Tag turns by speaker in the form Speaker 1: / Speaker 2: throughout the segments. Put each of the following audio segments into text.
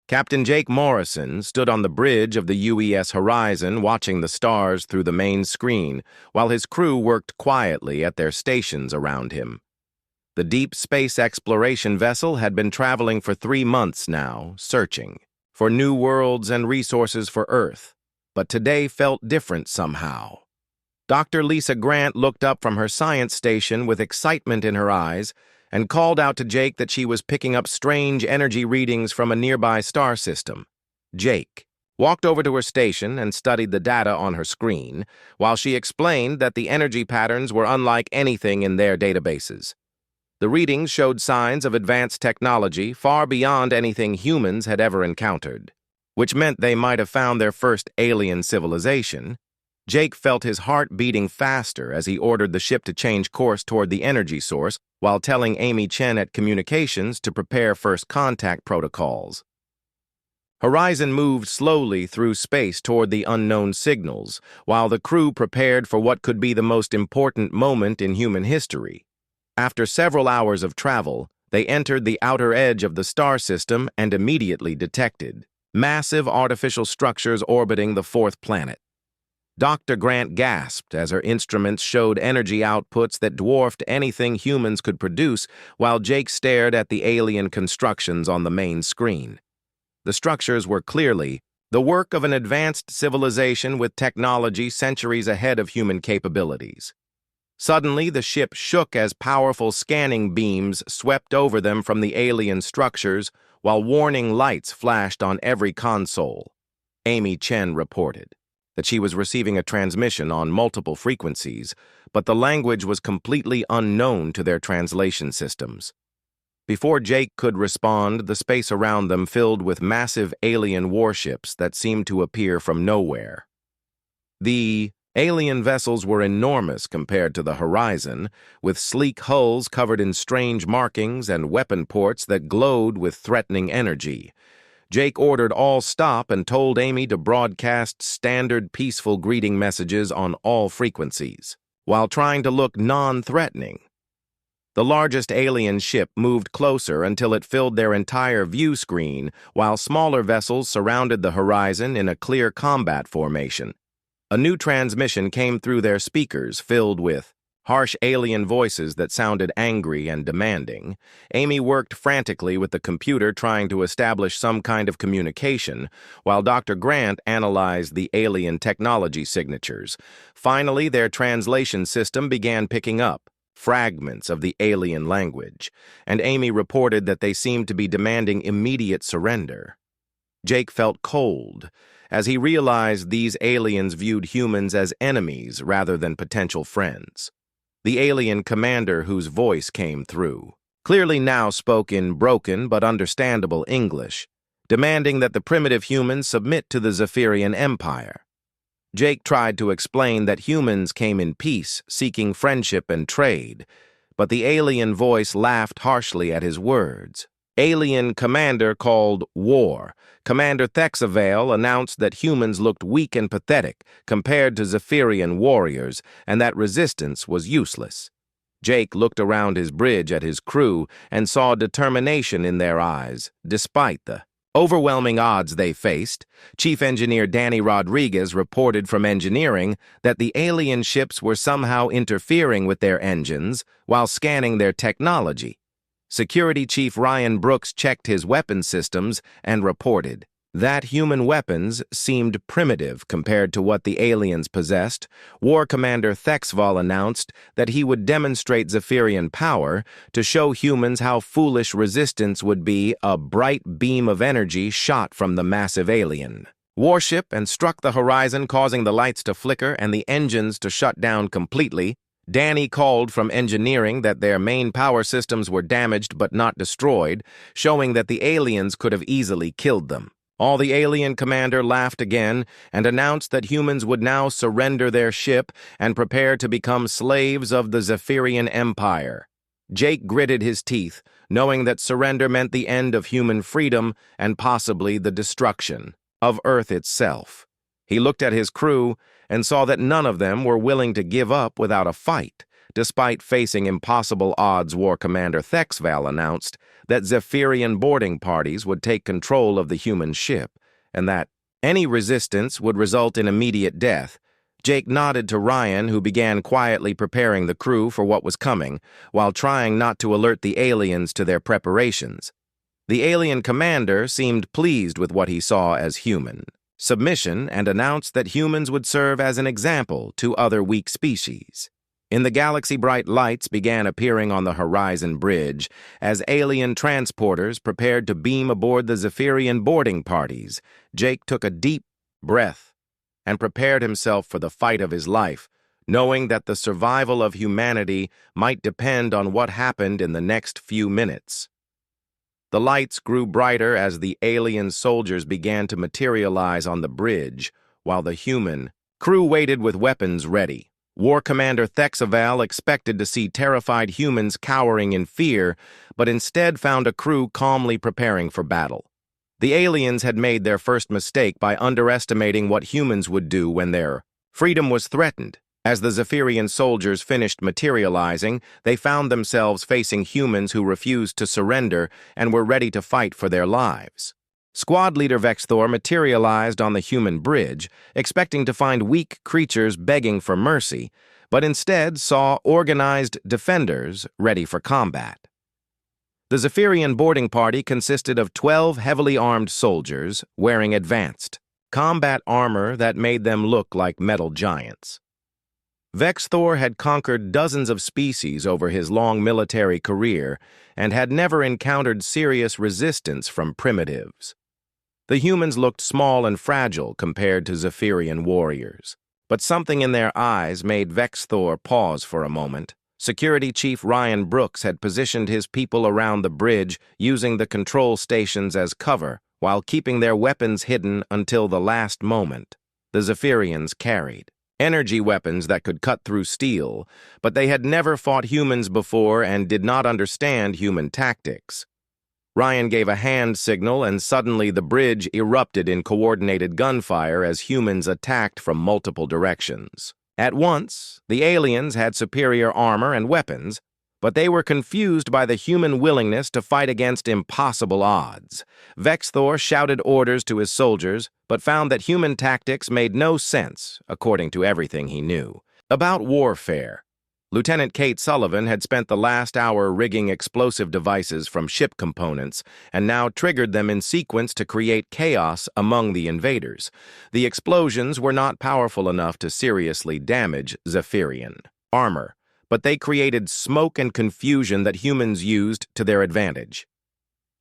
Speaker 1: Captain Jake Morrison stood on the bridge of the UES Horizon watching the stars through the main screen while his crew worked quietly at their stations around him. The deep space exploration vessel had been traveling for 3 months now, searching for new worlds and resources for Earth, but today felt different somehow. Dr. Lisa Grant looked up from her science station with excitement in her eyes and called out to Jake that she was picking up strange energy readings from a nearby star system. Jake walked over to her station and studied the data on her screen, while she explained that the energy patterns were unlike anything in their databases. The readings showed signs of advanced technology far beyond anything humans had ever encountered, which meant they might have found their first alien civilization. Jake felt his heart beating faster as he ordered the ship to change course toward the energy source while telling Amy Chen at Communications to prepare first contact protocols. Horizon moved slowly through space toward the unknown signals, while the crew prepared for what could be the most important moment in human history. After several hours of travel, they entered the outer edge of the star system and immediately detected massive artificial structures orbiting the fourth planet. Dr. Grant gasped as her instruments showed energy outputs that dwarfed anything humans could produce, while Jake stared at the alien constructions on the main screen. The structures were clearly the work of an advanced civilization with technology centuries ahead of human capabilities. Suddenly, the ship shook as powerful scanning beams swept over them from the alien structures, while warning lights flashed on every console. Amy Chen reported that she was receiving a transmission on multiple frequencies, but the language was completely unknown to their translation systems. Before Jake could respond, the space around them filled with massive alien warships that seemed to appear from nowhere. The alien vessels were enormous compared to the Horizon, with sleek hulls covered in strange markings and weapon ports that glowed with threatening energy. Jake ordered all stop and told Amy to broadcast standard peaceful greeting messages on all frequencies, while trying to look non-threatening. The largest alien ship moved closer until it filled their entire view screen, while smaller vessels surrounded the Horizon in a clear combat formation. A new transmission came through their speakers, filled with harsh alien voices that sounded angry and demanding. Amy worked frantically with the computer trying to establish some kind of communication, while Dr. Grant analyzed the alien technology signatures. Finally, their translation system began picking up fragments of the alien language, and Amy reported that they seemed to be demanding immediate surrender. Jake felt cold as he realized these aliens viewed humans as enemies rather than potential friends. The alien commander whose voice came through clearly now spoke in broken but understandable English, demanding that the primitive humans submit to the Zephyrian Empire. Jake tried to explain that humans came in peace, seeking friendship and trade, but the alien voice laughed harshly at his words. Alien commander called War. Commander Thexavale announced that humans looked weak and pathetic compared to Zephyrian warriors, and that resistance was useless. Jake looked around his bridge at his crew and saw determination in their eyes, despite the overwhelming odds they faced. Chief Engineer Danny Rodriguez reported from engineering that the alien ships were somehow interfering with their engines while scanning their technology. Security Chief Ryan Brooks checked his weapon systems and reported that human weapons seemed primitive compared to what the aliens possessed. War Commander Thexval announced that he would demonstrate Zephyrian power to show humans how foolish resistance would be, a bright beam of energy shot from the massive alien warship and struck the Horizon, causing the lights to flicker and the engines to shut down completely. Danny called from engineering that their main power systems were damaged but not destroyed, showing that the aliens could have easily killed them. All the alien commander laughed again and announced that humans would now surrender their ship and prepare to become slaves of the Zephyrian Empire. Jake gritted his teeth, knowing that surrender meant the end of human freedom and possibly the destruction of Earth itself. He looked at his crew and saw that none of them were willing to give up without a fight. Despite facing impossible odds, War Commander Thexval announced that Zephyrian boarding parties would take control of the human ship, and that any resistance would result in immediate death. Jake nodded to Ryan, who began quietly preparing the crew for what was coming, while trying not to alert the aliens to their preparations. The alien commander seemed pleased with what he saw as human submission and announced that humans would serve as an example to other weak species. In the galaxy, bright lights began appearing on the horizon bridge as alien transporters prepared to beam aboard the Zephyrian boarding parties. Jake took a deep breath and prepared himself for the fight of his life, knowing that the survival of humanity might depend on what happened in the next few minutes. The lights grew brighter as the alien soldiers began to materialize on the bridge, while the human crew waited with weapons ready. War Commander Thexval expected to see terrified humans cowering in fear, but instead found a crew calmly preparing for battle. The aliens had made their first mistake by underestimating what humans would do when their freedom was threatened. As the Zephyrian soldiers finished materializing, they found themselves facing humans who refused to surrender and were ready to fight for their lives. Squad leader Vexthor materialized on the human bridge, expecting to find weak creatures begging for mercy, but instead saw organized defenders ready for combat. The Zephyrian boarding party consisted of 12 heavily armed soldiers wearing advanced combat armor that made them look like metal giants. Vexthor had conquered dozens of species over his long military career and had never encountered serious resistance from primitives. The humans looked small and fragile compared to Zephyrian warriors, but something in their eyes made Vexthor pause for a moment. Security Chief Ryan Brooks had positioned his people around the bridge, using the control stations as cover, while keeping their weapons hidden until the last moment. The Zephyrians carried energy weapons that could cut through steel, but they had never fought humans before and did not understand human tactics. Ryan gave a hand signal, and suddenly the bridge erupted in coordinated gunfire as humans attacked from multiple directions. At once, the aliens had superior armor and weapons, but they were confused by the human willingness to fight against impossible odds. Vexthor shouted orders to his soldiers, but found that human tactics made no sense, according to everything he knew. About warfare, Lieutenant Kate Sullivan had spent the last hour rigging explosive devices from ship components and now triggered them in sequence to create chaos among the invaders. The explosions were not powerful enough to seriously damage Zephyrian armor, but they created smoke and confusion that humans used to their advantage.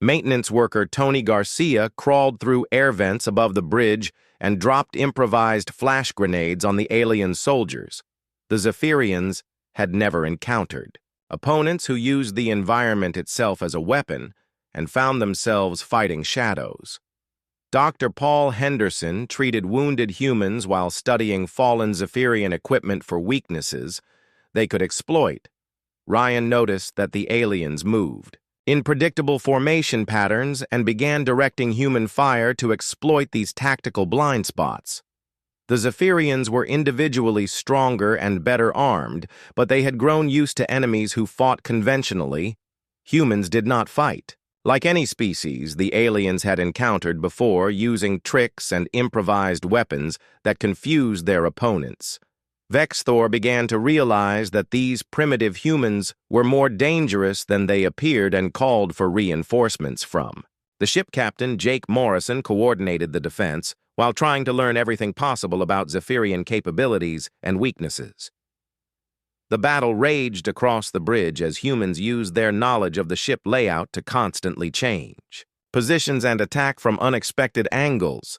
Speaker 1: Maintenance worker Tony Garcia crawled through air vents above the bridge and dropped improvised flash grenades on the alien soldiers the Zephyrians had never encountered, opponents who used the environment itself as a weapon and found themselves fighting shadows. Dr. Paul Henderson treated wounded humans while studying fallen Zephyrian equipment for weaknesses they could exploit. Ryan noticed that the aliens moved in predictable formation patterns and began directing human fire to exploit these tactical blind spots. The Zephyrians were individually stronger and better armed, but they had grown used to enemies who fought conventionally. Humans did not fight. Like any species, the aliens had encountered before, using tricks and improvised weapons that confused their opponents. Vexthor began to realize that these primitive humans were more dangerous than they appeared and called for reinforcements from. The ship captain, Jake Morrison, coordinated the defense while trying to learn everything possible about Zephyrian capabilities and weaknesses. The battle raged across the bridge as humans used their knowledge of the ship layout to constantly change positions and attack from unexpected angles.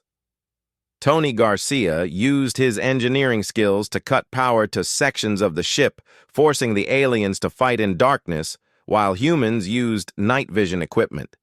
Speaker 1: Tony Garcia used his engineering skills to cut power to sections of the ship, forcing the aliens to fight in darkness, while humans used night vision equipment.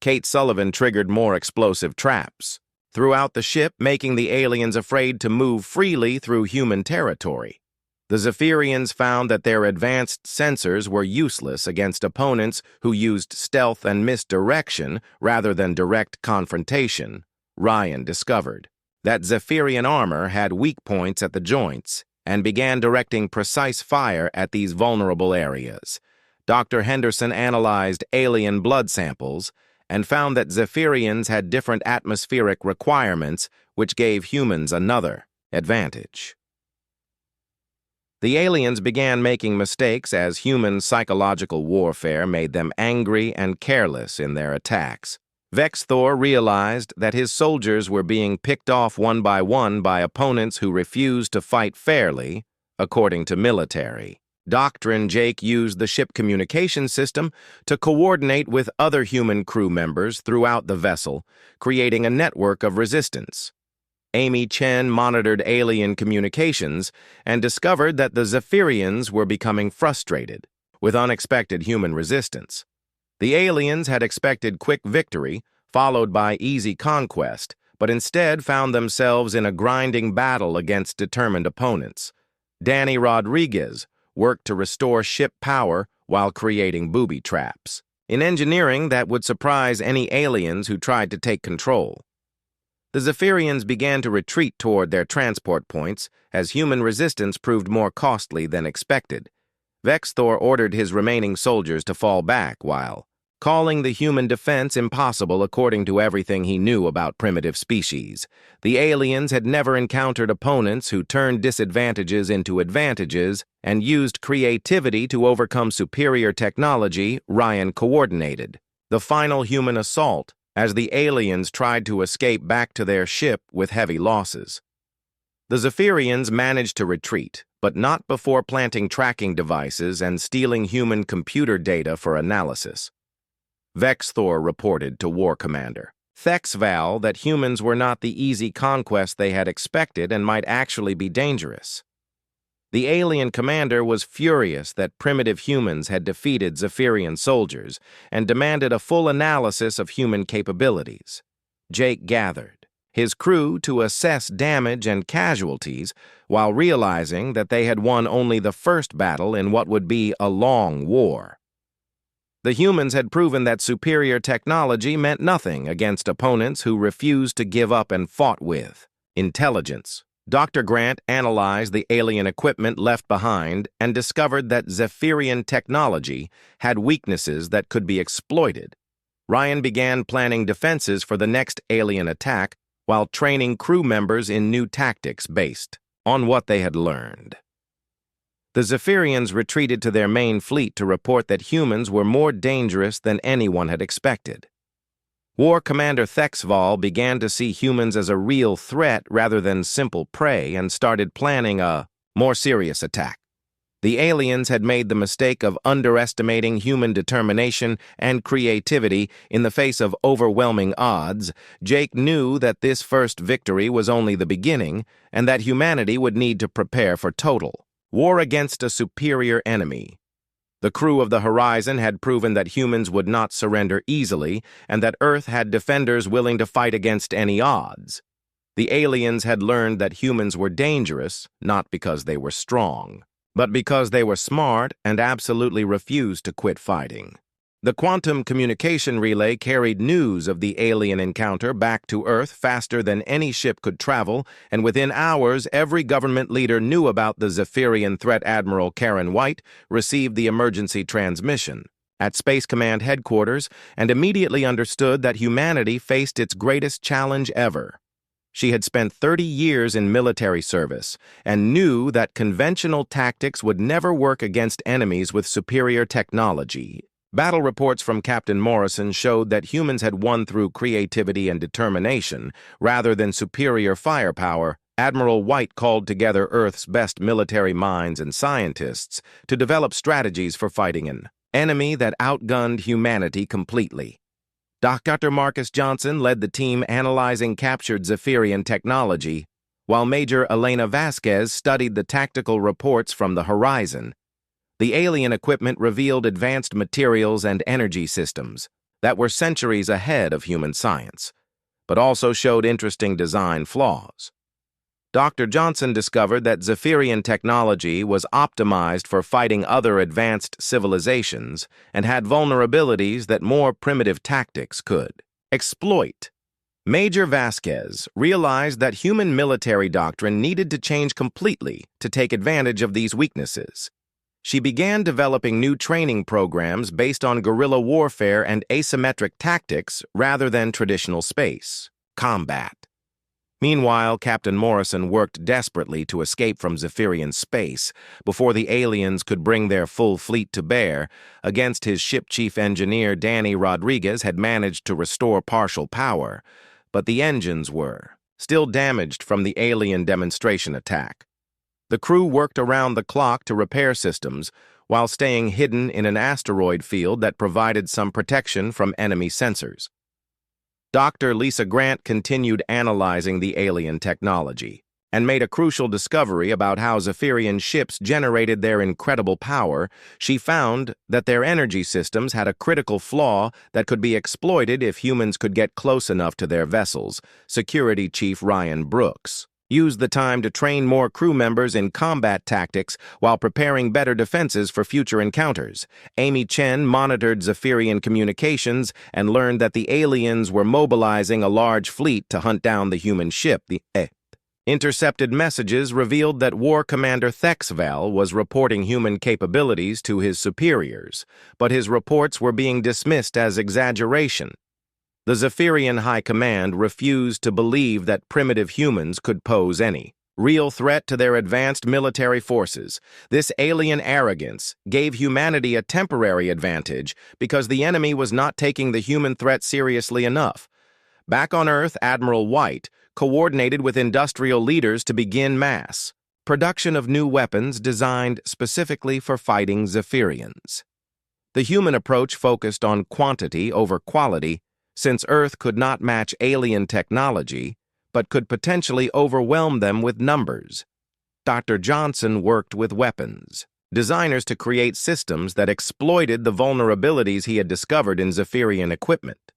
Speaker 1: Kate Sullivan triggered more explosive traps throughout the ship, making the aliens afraid to move freely through human territory. The Zephyrians found that their advanced sensors were useless against opponents who used stealth and misdirection rather than direct confrontation. Ryan discovered that Zephyrian armor had weak points at the joints. and began directing precise fire at these vulnerable areas. Dr. Henderson analyzed alien blood samples and found that Zephyrians had different atmospheric requirements, which gave humans another advantage. The aliens began making mistakes as human psychological warfare made them angry and careless in their attacks. Vexthor realized that his soldiers were being picked off one by opponents who refused to fight fairly, according to military doctrine. Jake used the ship communication system to coordinate with other human crew members throughout the vessel, creating a network of resistance. Amy Chen monitored alien communications and discovered that the Zephyrians were becoming frustrated with unexpected human resistance. The aliens had expected quick victory, followed by easy conquest, but instead found themselves in a grinding battle against determined opponents. Danny Rodriguez worked to restore ship power while creating booby traps, in engineering that would surprise any aliens who tried to take control. The Zephyrians began to retreat toward their transport points as human resistance proved more costly than expected. Vexthor ordered his remaining soldiers to fall back while calling the human defense impossible according to everything he knew about primitive species. The aliens had never encountered opponents who turned disadvantages into advantages and used creativity to overcome superior technology. Ryan coordinated the final human assault as the aliens tried to escape back to their ship with heavy losses. The Zephyrians managed to retreat, but not before planting tracking devices and stealing human computer data for analysis. Vexthor reported to War Commander Thexval that humans were not the easy conquest they had expected and might actually be dangerous. The alien commander was furious that primitive humans had defeated Zephyrian soldiers and demanded a full analysis of human capabilities. Jake gathered his crew to assess damage and casualties while realizing that they had won only the first battle in what would be a long war. The humans had proven that superior technology meant nothing against opponents who refused to give up and fought with intelligence. Dr. Grant analyzed the alien equipment left behind and discovered that Zephyrian technology had weaknesses that could be exploited. Ryan began planning defenses for the next alien attack while training crew members in new tactics based on what they had learned. The Zephyrians retreated to their main fleet to report that humans were more dangerous than anyone had expected. War Commander Thexval began to see humans as a real threat rather than simple prey and started planning a more serious attack. The aliens had made the mistake of underestimating human determination and creativity in the face of overwhelming odds. Jake knew that this first victory was only the beginning and that humanity would need to prepare for total war against a superior enemy. The crew of the Horizon had proven that humans would not surrender easily and that Earth had defenders willing to fight against any odds. The aliens had learned that humans were dangerous, not because they were strong, but because they were smart and absolutely refused to quit fighting. The quantum communication relay carried news of the alien encounter back to Earth faster than any ship could travel, and within hours every government leader knew about the Zephyrian threat. Admiral Karen White received the emergency transmission at Space Command headquarters and immediately understood that humanity faced its greatest challenge ever. She had spent 30 years in military service and knew that conventional tactics would never work against enemies with superior technology. Battle reports from Captain Morrison showed that humans had won through creativity and determination rather than superior firepower. Admiral White called together Earth's best military minds and scientists to develop strategies for fighting an enemy that outgunned humanity completely. Dr. Marcus Johnson led the team analyzing captured Zephyrian technology, while Major Elena Vasquez studied the tactical reports from the Horizon. The alien equipment revealed advanced materials and energy systems that were centuries ahead of human science, but also showed interesting design flaws. Dr. Johnson discovered that Zephyrian technology was optimized for fighting other advanced civilizations and had vulnerabilities that more primitive tactics could exploit. Major Vasquez realized that human military doctrine needed to change completely to take advantage of these weaknesses. She began developing new training programs based on guerrilla warfare and asymmetric tactics rather than traditional space combat. Meanwhile, Captain Morrison worked desperately to escape from Zephyrian space before the aliens could bring their full fleet to bear. Against his ship chief engineer, Danny Rodriguez had managed to restore partial power, but the engines were still damaged from the alien demonstration attack. The crew worked around the clock to repair systems while staying hidden in an asteroid field that provided some protection from enemy sensors. Dr. Lisa Grant continued analyzing the alien technology and made a crucial discovery about how Zephyrian ships generated their incredible power. She found that their energy systems had a critical flaw that could be exploited if humans could get close enough to their vessels. Security Chief Ryan Brooks used the time to train more crew members in combat tactics while preparing better defenses for future encounters. Amy Chen monitored Zephyrian communications and learned that the aliens were mobilizing a large fleet to hunt down the human ship. The intercepted messages revealed that War Commander Thexvel was reporting human capabilities to his superiors, but his reports were being dismissed as exaggeration. The Zephyrian High Command refused to believe that primitive humans could pose any real threat to their advanced military forces. This alien arrogance gave humanity a temporary advantage because the enemy was not taking the human threat seriously enough. Back on Earth, Admiral White coordinated with industrial leaders to begin mass production of new weapons designed specifically for fighting Zephyrians. The human approach focused on quantity over quality, since Earth could not match alien technology, but could potentially overwhelm them with numbers. Dr. Johnson worked with weapons designers to create systems that exploited the vulnerabilities he had discovered in Zephyrian equipment.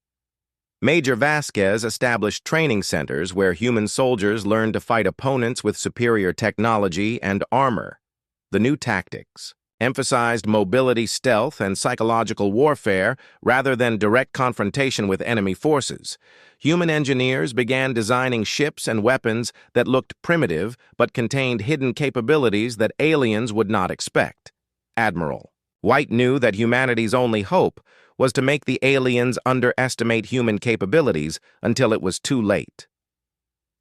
Speaker 1: Major Vasquez established training centers where human soldiers learned to fight opponents with superior technology and armor. The new tactics emphasized mobility, stealth, and psychological warfare rather than direct confrontation with enemy forces. Human engineers began designing ships and weapons that looked primitive but contained hidden capabilities that aliens would not expect. Admiral White knew that humanity's only hope was to make the aliens underestimate human capabilities until it was too late.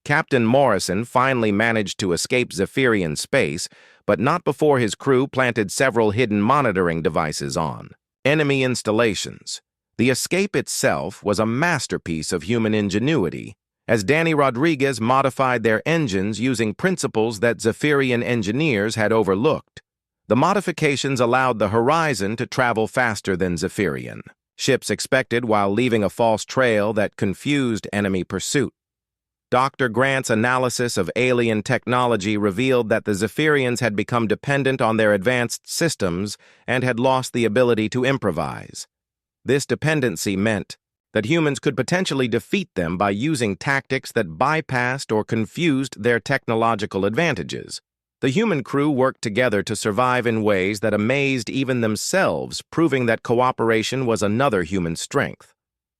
Speaker 1: Captain Morrison finally managed to escape Zephyrian space, but not before his crew planted several hidden monitoring devices on enemy installations. The escape itself was a masterpiece of human ingenuity, as Danny Rodriguez modified their engines using principles that Zephyrian engineers had overlooked. The modifications allowed the Horizon to travel faster than Zephyrian ships expected while leaving a false trail that confused enemy pursuit. Dr. Grant's analysis of alien technology revealed that the Zephyrians had become dependent on their advanced systems and had lost the ability to improvise. This dependency meant that humans could potentially defeat them by using tactics that bypassed or confused their technological advantages. The human crew worked together to survive in ways that amazed even themselves, proving that cooperation was another human strength.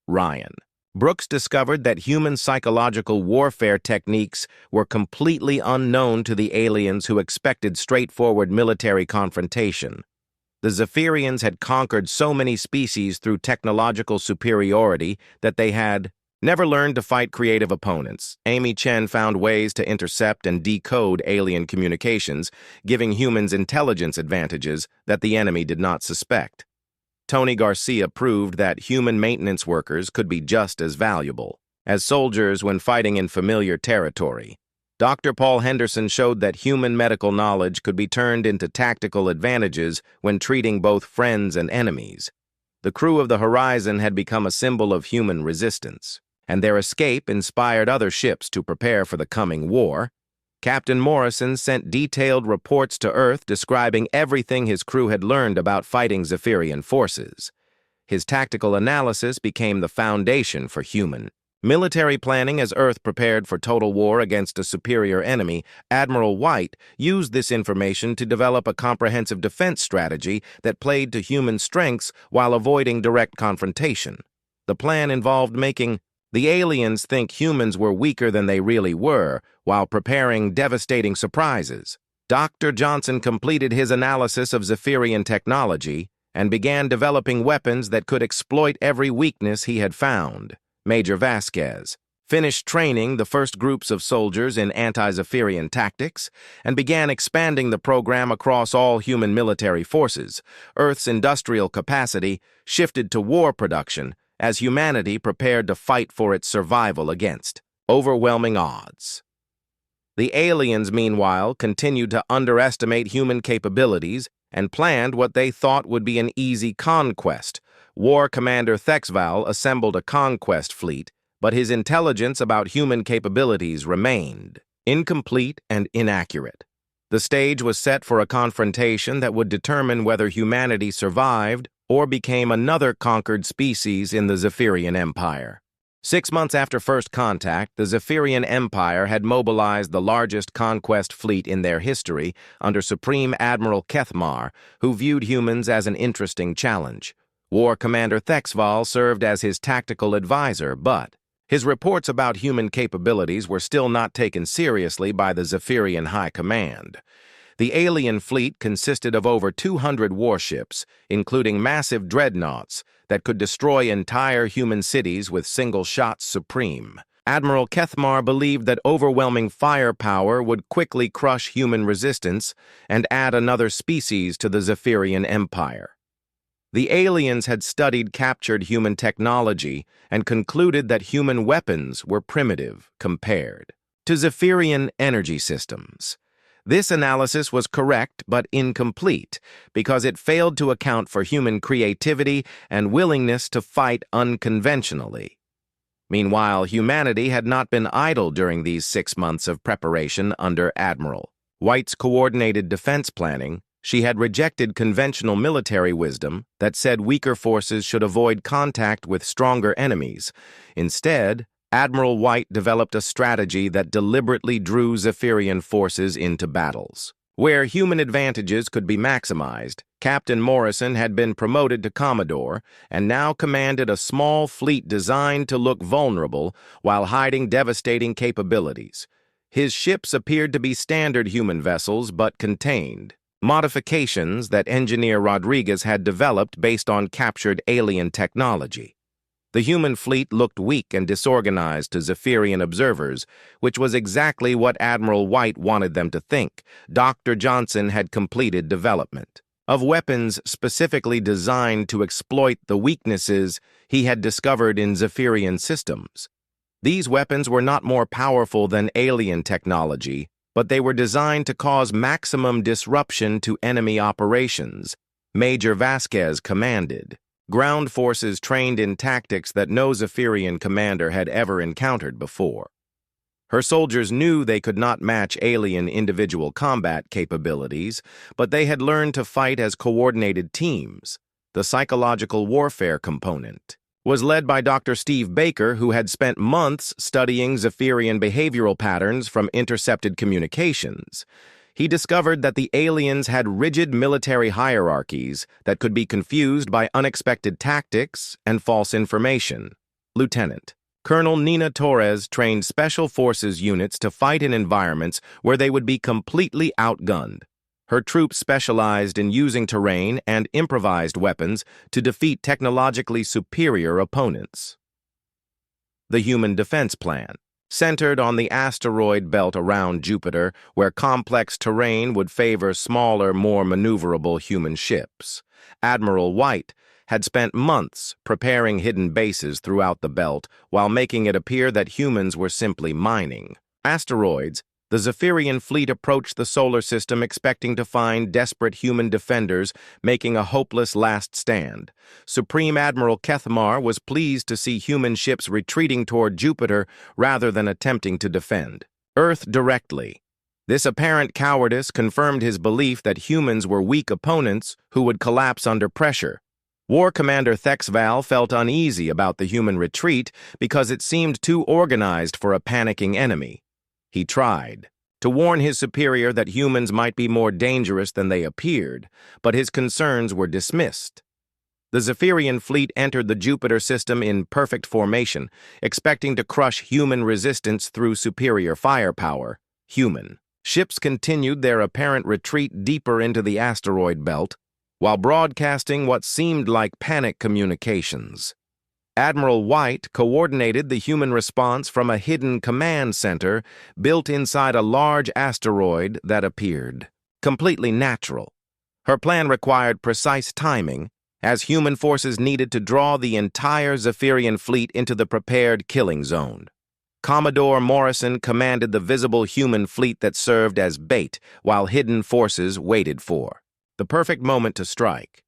Speaker 1: Ryan Brooks discovered that human psychological warfare techniques were completely unknown to the aliens who expected straightforward military confrontation. The Zephyrians had conquered so many species through technological superiority that they had never learned to fight creative opponents. Amy Chen found ways to intercept and decode alien communications, giving humans intelligence advantages that the enemy did not suspect. Tony Garcia proved that human maintenance workers could be just as valuable as soldiers when fighting in familiar territory. Dr. Paul Henderson showed that human medical knowledge could be turned into tactical advantages when treating both friends and enemies. The crew of the Horizon had become a symbol of human resistance, and their escape inspired other ships to prepare for the coming war. Captain Morrison sent detailed reports to Earth describing everything his crew had learned about fighting Zephyrian forces. His tactical analysis became the foundation for human military planning as Earth prepared for total war against a superior enemy. Admiral White used this information to develop a comprehensive defense strategy that played to human strengths while avoiding direct confrontation. The plan involved making The aliens think humans were weaker than they really were, while preparing devastating surprises. Dr. Johnson completed his analysis of Zephyrian technology and began developing weapons that could exploit every weakness he had found. Major Vasquez finished training the first groups of soldiers in anti-Zephyrian tactics and began expanding the program across all human military forces. Earth's industrial capacity shifted to war production as humanity prepared to fight for its survival against overwhelming odds. The aliens, meanwhile, continued to underestimate human capabilities and planned what they thought would be an easy conquest. War Commander Thexval assembled a conquest fleet, but his intelligence about human capabilities remained incomplete and inaccurate. The stage was set for a confrontation that would determine whether humanity survived or became another conquered species in the Zephyrian Empire. 6 months after first contact, the Zephyrian Empire had mobilized the largest conquest fleet in their history under Supreme Admiral Kethmar, who viewed humans as an interesting challenge. War Commander Thexval served as his tactical advisor, but his reports about human capabilities were still not taken seriously by the Zephyrian High Command. The alien fleet consisted of over 200 warships, including massive dreadnoughts that could destroy entire human cities with single shots supreme. Admiral Kethmar believed that overwhelming firepower would quickly crush human resistance and add another species to the Zephyrian Empire. The aliens had studied captured human technology and concluded that human weapons were primitive compared to Zephyrian energy systems. This analysis was correct but incomplete because it failed to account for human creativity and willingness to fight unconventionally. Meanwhile, humanity had not been idle during these 6 months of preparation under Admiral White's coordinated defense planning. She had rejected conventional military wisdom that said weaker forces should avoid contact with stronger enemies. Instead, Admiral White developed a strategy that deliberately drew Zephyrian forces into battles. Where human advantages could be maximized, Captain Morrison had been promoted to Commodore and now commanded a small fleet designed to look vulnerable while hiding devastating capabilities. His ships appeared to be standard human vessels but contained modifications that Engineer Rodriguez had developed based on captured alien technology. The human fleet looked weak and disorganized to Zephyrian observers, which was exactly what Admiral White wanted them to think. Dr. Johnson had completed development of weapons specifically designed to exploit the weaknesses he had discovered in Zephyrian systems. These weapons were not more powerful than alien technology, but they were designed to cause maximum disruption to enemy operations. Major Vasquez commanded ground forces trained in tactics that no Zephyrian commander had ever encountered before. Her soldiers knew they could not match alien individual combat capabilities, but they had learned to fight as coordinated teams. The psychological warfare component was led by Dr. Steve Baker, who had spent months studying Zephyrian behavioral patterns from intercepted communications. He discovered that the aliens had rigid military hierarchies that could be confused by unexpected tactics and false information. Lieutenant Colonel Nina Torres trained Special Forces units to fight in environments where they would be completely outgunned. Her troops specialized in using terrain and improvised weapons to defeat technologically superior opponents. The Human Defense Plan centered on the asteroid belt around Jupiter, where complex terrain would favor smaller, more maneuverable human ships. Admiral White had spent months preparing hidden bases throughout the belt while making it appear that humans were simply mining asteroids. The Zephyrian fleet approached the solar system expecting to find desperate human defenders making a hopeless last stand. Supreme Admiral Kethmar was pleased to see human ships retreating toward Jupiter rather than attempting to defend Earth directly. This apparent cowardice confirmed his belief that humans were weak opponents who would collapse under pressure. War Commander Thexval felt uneasy about the human retreat because it seemed too organized for a panicking enemy. He tried to warn his superior that humans might be more dangerous than they appeared, but his concerns were dismissed. The Zephyrian fleet entered the Jupiter system in perfect formation, expecting to crush human resistance through superior firepower. Human ships continued their apparent retreat deeper into the asteroid belt, while broadcasting what seemed like panic communications. Admiral White coordinated the human response from a hidden command center built inside a large asteroid that appeared completely natural. Her plan required precise timing, as human forces needed to draw the entire Zephyrian fleet into the prepared killing zone. Commodore Morrison commanded the visible human fleet that served as bait, while hidden forces waited for the perfect moment to strike.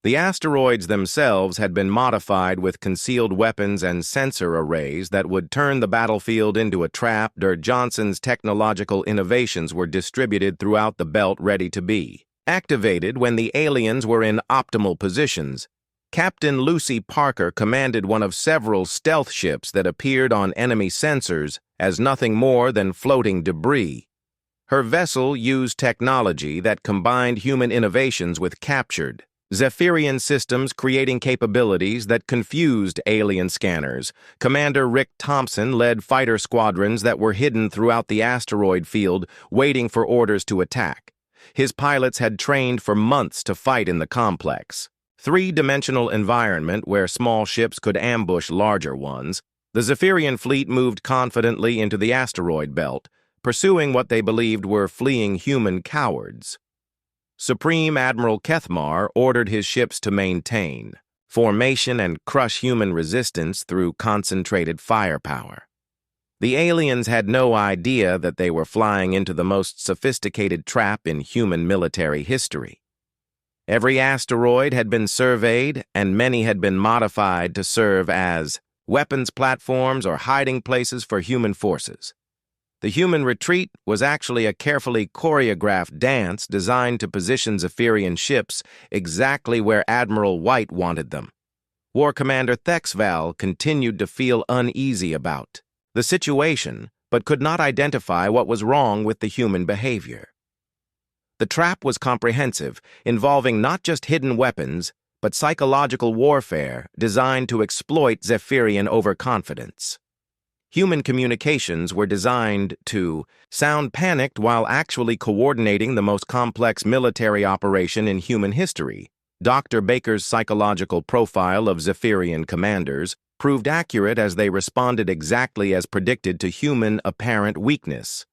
Speaker 1: The asteroids themselves had been modified with concealed weapons and sensor arrays that would turn the battlefield into a trap. Johnson's technological innovations were distributed throughout the belt, ready to be activated when the aliens were in optimal positions. Captain Lucy Parker commanded one of several stealth ships that appeared on enemy sensors as nothing more than floating debris. Her vessel used technology that combined human innovations with captured Zephyrian systems, creating capabilities that confused alien scanners. Commander Rick Thompson led fighter squadrons that were hidden throughout the asteroid field, waiting for orders to attack. His pilots had trained for months to fight in the complex, three-dimensional environment where small ships could ambush larger ones. The Zephyrian fleet moved confidently into the asteroid belt, pursuing what they believed were fleeing human cowards. Supreme Admiral Kethmar ordered his ships to maintain formation and crush human resistance through concentrated firepower. The aliens had no idea that they were flying into the most sophisticated trap in human military history. Every asteroid had been surveyed, and many had been modified to serve as weapons platforms or hiding places for human forces. The human retreat was actually a carefully choreographed dance designed to position Zephyrian ships exactly where Admiral White wanted them. War Commander Thexval continued to feel uneasy about the situation, but could not identify what was wrong with the human behavior. The trap was comprehensive, involving not just hidden weapons, but psychological warfare designed to exploit Zephyrian overconfidence. Human communications were designed to sound panicked while actually coordinating the most complex military operation in human history. Dr. Baker's psychological profile of Zephyrian commanders proved accurate as they responded exactly as predicted to human apparent weakness.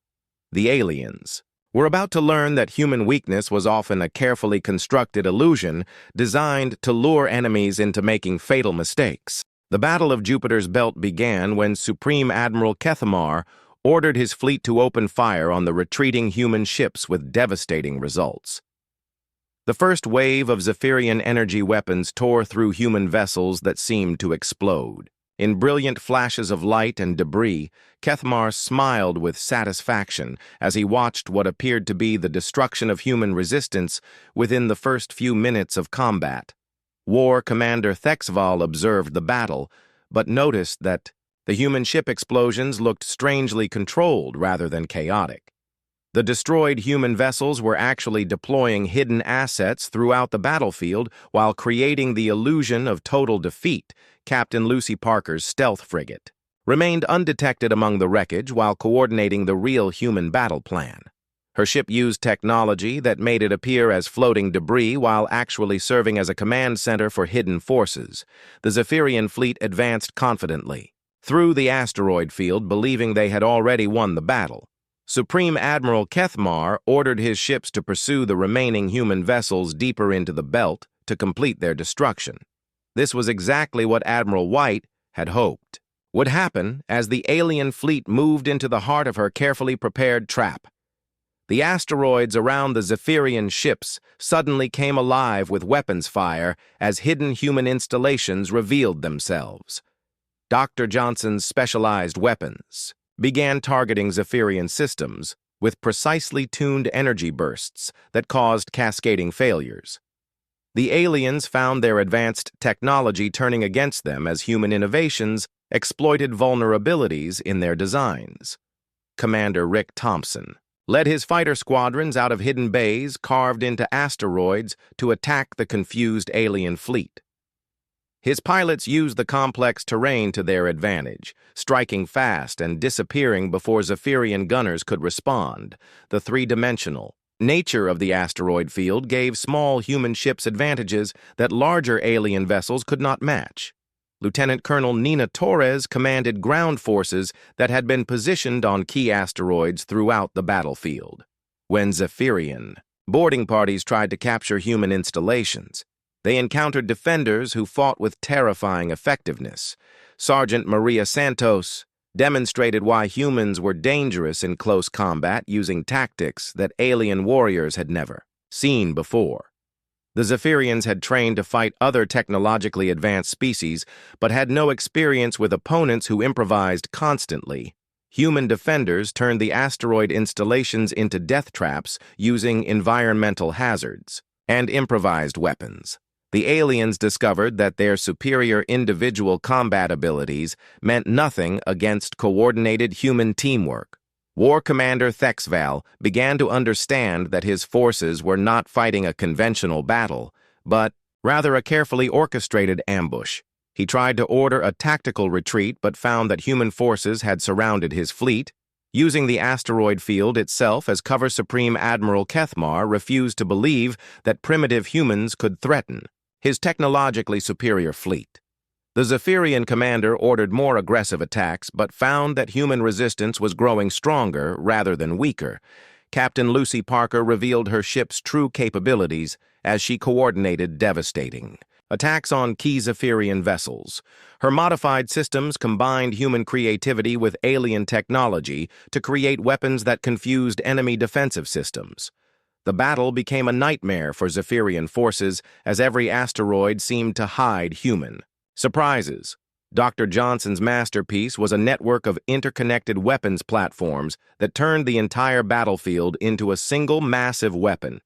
Speaker 1: The aliens were about to learn that human weakness was often a carefully constructed illusion designed to lure enemies into making fatal mistakes. The Battle of Jupiter's Belt began when Supreme Admiral Kethmar ordered his fleet to open fire on the retreating human ships with devastating results. The first wave of Zephyrian energy weapons tore through human vessels that seemed to explode. In brilliant flashes of light and debris, Kethmar smiled with satisfaction as he watched what appeared to be the destruction of human resistance within the first few minutes of combat. War Commander Thexval observed the battle, but noticed that the human ship explosions looked strangely controlled rather than chaotic. The destroyed human vessels were actually deploying hidden assets throughout the battlefield while creating the illusion of total defeat. Captain Lucy Parker's stealth frigate remained undetected among the wreckage while coordinating the real human battle plan. Her ship used technology that made it appear as floating debris while actually serving as a command center for hidden forces. The Zephyrian fleet advanced confidently through the asteroid field, believing they had already won the battle. Supreme Admiral Kethmar ordered his ships to pursue the remaining human vessels deeper into the belt to complete their destruction. This was exactly what Admiral White had hoped would happen as the alien fleet moved into the heart of her carefully prepared trap. The asteroids around the Zephyrian ships suddenly came alive with weapons fire as hidden human installations revealed themselves. Dr. Johnson's specialized weapons began targeting Zephyrian systems with precisely tuned energy bursts that caused cascading failures. The aliens found their advanced technology turning against them as human innovations exploited vulnerabilities in their designs. Commander Rick Thompson led his fighter squadrons out of hidden bays carved into asteroids to attack the confused alien fleet. His pilots used the complex terrain to their advantage, striking fast and disappearing before Zephyrian gunners could respond. The three-dimensional nature of the asteroid field gave small human ships advantages that larger alien vessels could not match. Lieutenant Colonel Nina Torres commanded ground forces that had been positioned on key asteroids throughout the battlefield. When Zephyrian boarding parties tried to capture human installations, they encountered defenders who fought with terrifying effectiveness. Sergeant Maria Santos demonstrated why humans were dangerous in close combat using tactics that alien warriors had never seen before. The Zephyrians had trained to fight other technologically advanced species, but had no experience with opponents who improvised constantly. Human defenders turned the asteroid installations into death traps using environmental hazards and improvised weapons. The aliens discovered that their superior individual combat abilities meant nothing against coordinated human teamwork. War Commander Thexval began to understand that his forces were not fighting a conventional battle, but rather a carefully orchestrated ambush. He tried to order a tactical retreat but found that human forces had surrounded his fleet. Using the asteroid field itself as cover, Supreme Admiral Kethmar refused to believe that primitive humans could threaten his technologically superior fleet. The Zephyrian commander ordered more aggressive attacks, but found that human resistance was growing stronger rather than weaker. Captain Lucy Parker revealed her ship's true capabilities as she coordinated devastating attacks on key Zephyrian vessels. Her modified systems combined human creativity with alien technology to create weapons that confused enemy defensive systems. The battle became a nightmare for Zephyrian forces as every asteroid seemed to hide human surprises. Dr. Johnson's masterpiece was a network of interconnected weapons platforms that turned the entire battlefield into a single massive weapon.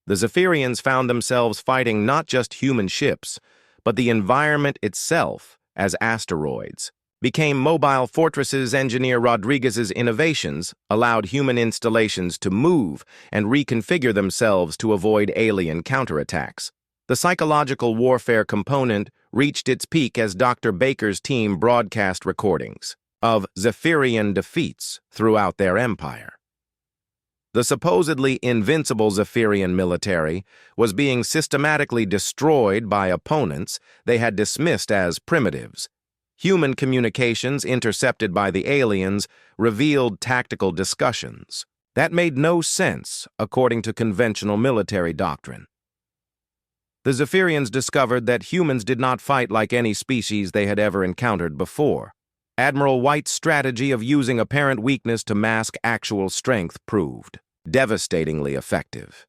Speaker 1: The Zephyrians found themselves fighting not just human ships, but the environment itself as asteroids became mobile fortresses. Engineer Rodriguez's innovations allowed human installations to move and reconfigure themselves to avoid alien counterattacks. The psychological warfare component reached its peak as Dr. Baker's team broadcast recordings of Zephyrian defeats throughout their empire. The supposedly invincible Zephyrian military was being systematically destroyed by opponents they had dismissed as primitives. Human communications intercepted by the aliens revealed tactical discussions that made no sense according to conventional military doctrine. The Zephyrians discovered that humans did not fight like any species they had ever encountered before. Admiral White's strategy of using apparent weakness to mask actual strength proved devastatingly effective.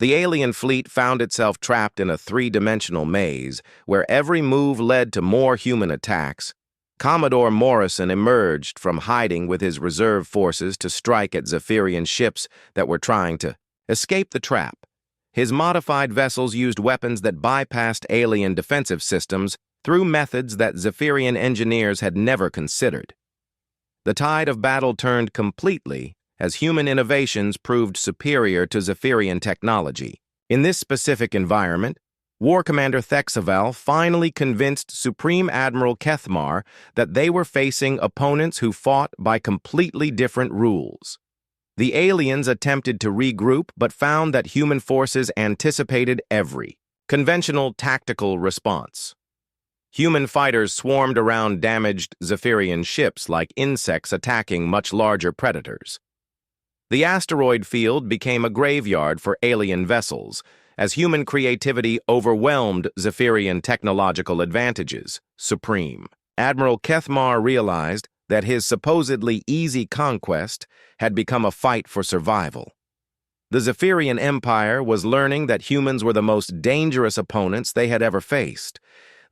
Speaker 1: The alien fleet found itself trapped in a three-dimensional maze where every move led to more human attacks. Commodore Morrison emerged from hiding with his reserve forces to strike at Zephyrian ships that were trying to escape the trap. His modified vessels used weapons that bypassed alien defensive systems through methods that Zephyrian engineers had never considered. The tide of battle turned completely as human innovations proved superior to Zephyrian technology. In this specific environment, War Commander Thexval finally convinced Supreme Admiral Kethmar that they were facing opponents who fought by completely different rules. The aliens attempted to regroup but found that human forces anticipated every conventional tactical response. Human fighters swarmed around damaged Zephyrian ships like insects attacking much larger predators. The asteroid field became a graveyard for alien vessels, as human creativity overwhelmed Zephyrian technological advantages. Supreme Admiral Kethmar realized that his supposedly easy conquest had become a fight for survival. The Zephyrian Empire was learning that humans were the most dangerous opponents they had ever faced.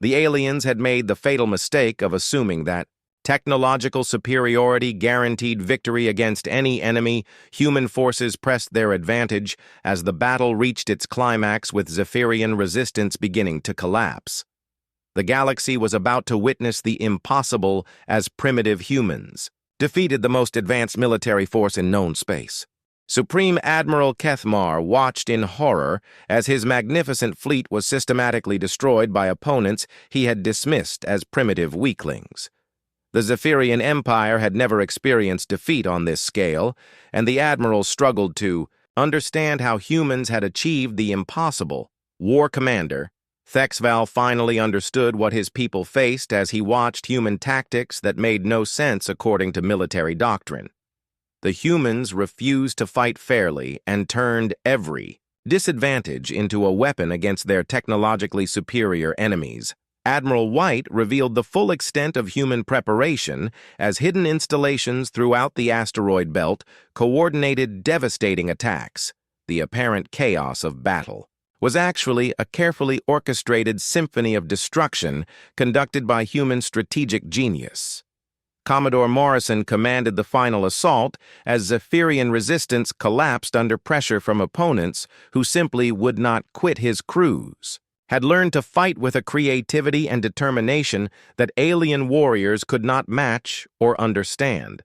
Speaker 1: The aliens had made the fatal mistake of assuming that technological superiority guaranteed victory against any enemy. Human forces pressed their advantage as the battle reached its climax with Zephyrian resistance beginning to collapse. The galaxy was about to witness the impossible as primitive humans defeated the most advanced military force in known space. Supreme Admiral Kethmar watched in horror as his magnificent fleet was systematically destroyed by opponents he had dismissed as primitive weaklings. The Zephyrian Empire had never experienced defeat on this scale, and the Admiral struggled to understand how humans had achieved the impossible. War Commander Thexval finally understood what his people faced as he watched human tactics that made no sense according to military doctrine. The humans refused to fight fairly and turned every disadvantage into a weapon against their technologically superior enemies. Admiral White revealed the full extent of human preparation as hidden installations throughout the asteroid belt coordinated devastating attacks. The apparent chaos of battle was actually a carefully orchestrated symphony of destruction conducted by human strategic genius. Commodore Morrison commanded the final assault as Zephyrian resistance collapsed under pressure from opponents who simply would not quit his crews, had learned to fight with a creativity and determination that alien warriors could not match or understand.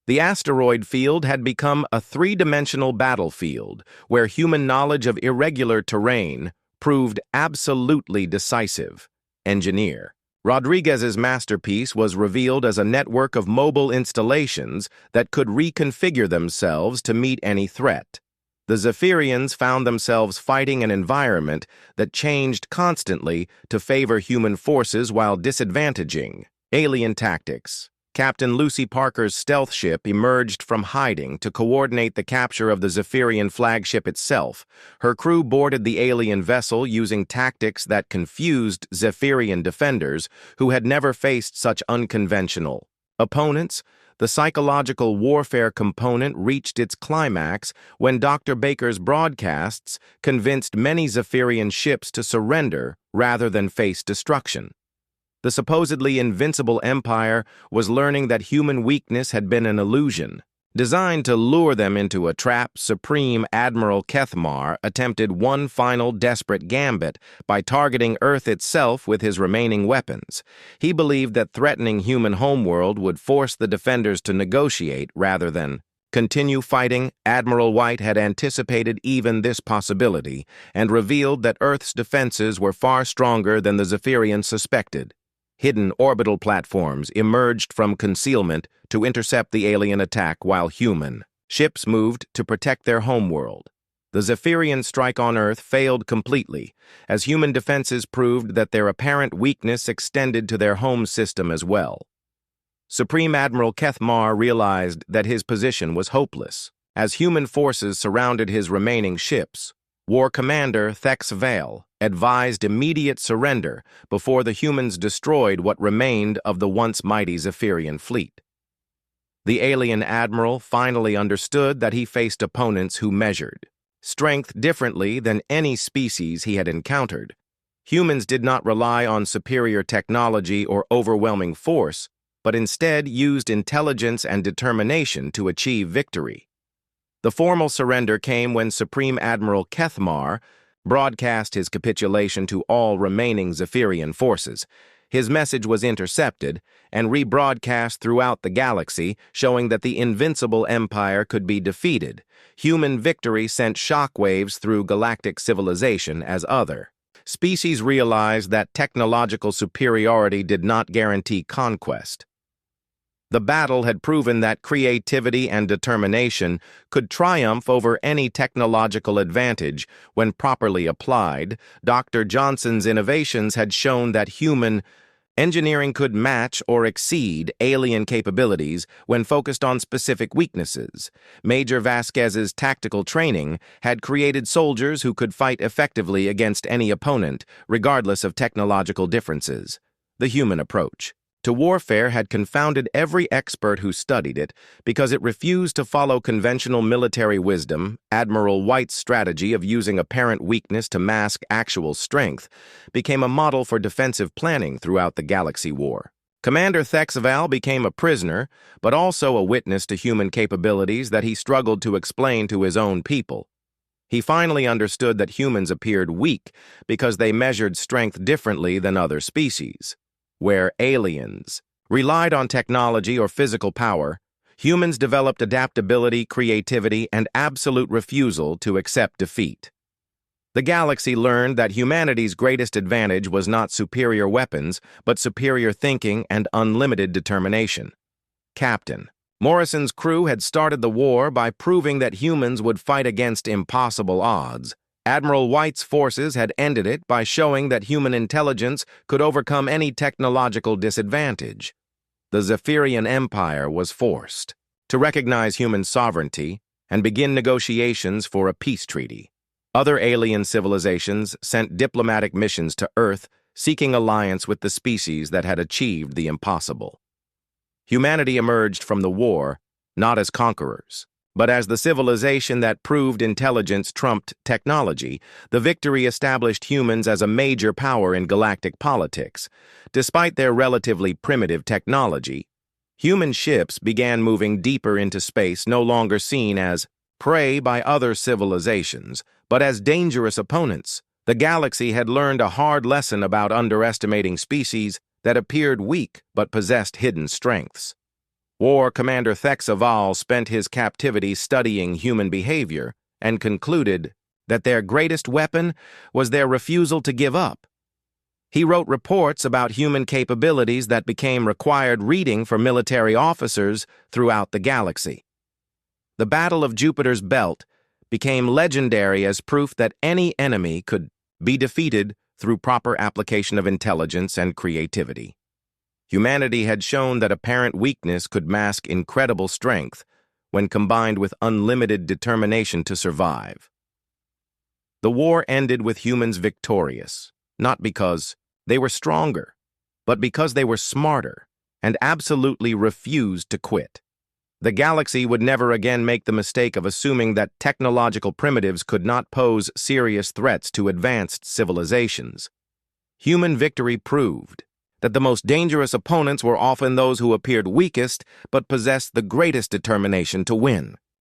Speaker 1: The asteroid field had become a three-dimensional battlefield where human knowledge of irregular terrain proved absolutely decisive. Engineer Rodriguez's masterpiece was revealed as a network of mobile installations that could reconfigure themselves to meet any threat. The Zephyrians found themselves fighting an environment that changed constantly to favor human forces while disadvantaging alien tactics. Captain Lucy Parker's stealth ship emerged from hiding to coordinate the capture of the Zephyrian flagship itself. Her crew boarded the alien vessel using tactics that confused Zephyrian defenders who had never faced such unconventional opponents. The psychological warfare component reached its climax when Dr. Baker's broadcasts convinced many Zephyrian ships to surrender rather than face destruction. The supposedly invincible empire was learning that human weakness had been an illusion. Designed to lure them into a trap, Supreme Admiral Kethmar attempted one final desperate gambit by targeting Earth itself with his remaining weapons. He believed that threatening human homeworld would force the defenders to negotiate rather than continue fighting. Admiral White had anticipated even this possibility and revealed that Earth's defenses were far stronger than the Zephyrians suspected. Hidden orbital platforms emerged from concealment to intercept the alien attack while human ships moved to protect their homeworld. The Zephyrian strike on Earth failed completely, as human defenses proved that their apparent weakness extended to their home system as well. Supreme Admiral Kethmar realized that his position was hopeless. As human forces surrounded his remaining ships, War Commander Thexval advised immediate surrender before the humans destroyed what remained of the once mighty Zephyrian fleet. The alien admiral finally understood that he faced opponents who measured strength differently than any species he had encountered. Humans did not rely on superior technology or overwhelming force, but instead used intelligence and determination to achieve victory. The formal surrender came when Supreme Admiral Kethmar broadcast his capitulation to all remaining Zephyrian forces. His message was intercepted and rebroadcast throughout the galaxy, showing that the invincible empire could be defeated. Human victory sent shockwaves through galactic civilization as other species realized that technological superiority did not guarantee conquest. The battle had proven that creativity and determination could triumph over any technological advantage when properly applied. Dr. Johnson's innovations had shown that human engineering could match or exceed alien capabilities when focused on specific weaknesses. Major Vasquez's tactical training had created soldiers who could fight effectively against any opponent, regardless of technological differences. The human approach to warfare had confounded every expert who studied it because it refused to follow conventional military wisdom. Admiral White's strategy of using apparent weakness to mask actual strength became a model for defensive planning throughout the Galaxy War. Commander Thexval became a prisoner, but also a witness to human capabilities that he struggled to explain to his own people. He finally understood that humans appeared weak because they measured strength differently than other species. Where aliens relied on technology or physical power, humans developed adaptability, creativity, and absolute refusal to accept defeat. The galaxy learned that humanity's greatest advantage was not superior weapons, but superior thinking and unlimited determination. Captain Morrison's crew had started the war by proving that humans would fight against impossible odds. Admiral White's forces had ended it by showing that human intelligence could overcome any technological disadvantage. The Zephyrian Empire was forced to recognize human sovereignty and begin negotiations for a peace treaty. Other alien civilizations sent diplomatic missions to Earth, seeking alliance with the species that had achieved the impossible. Humanity emerged from the war not as conquerors, but as the civilization that proved intelligence trumped technology. The victory established humans as a major power in galactic politics. Despite their relatively primitive technology, human ships began moving deeper into space, no longer seen as prey by other civilizations, but as dangerous opponents. The galaxy had learned a hard lesson about underestimating species that appeared weak but possessed hidden strengths. War Commander Thexaval spent his captivity studying human behavior and concluded that their greatest weapon was their refusal to give up. He wrote reports about human capabilities that became required reading for military officers throughout the galaxy. The Battle of Jupiter's Belt became legendary as proof that any enemy could be defeated through proper application of intelligence and creativity. Humanity had shown that apparent weakness could mask incredible strength when combined with unlimited determination to survive. The war ended with humans victorious, not because they were stronger, but because they were smarter and absolutely refused to quit. The galaxy would never again make the mistake of assuming that technological primitives could not pose serious threats to advanced civilizations. Human victory proved that the most dangerous opponents were often those who appeared weakest but possessed the greatest determination to win.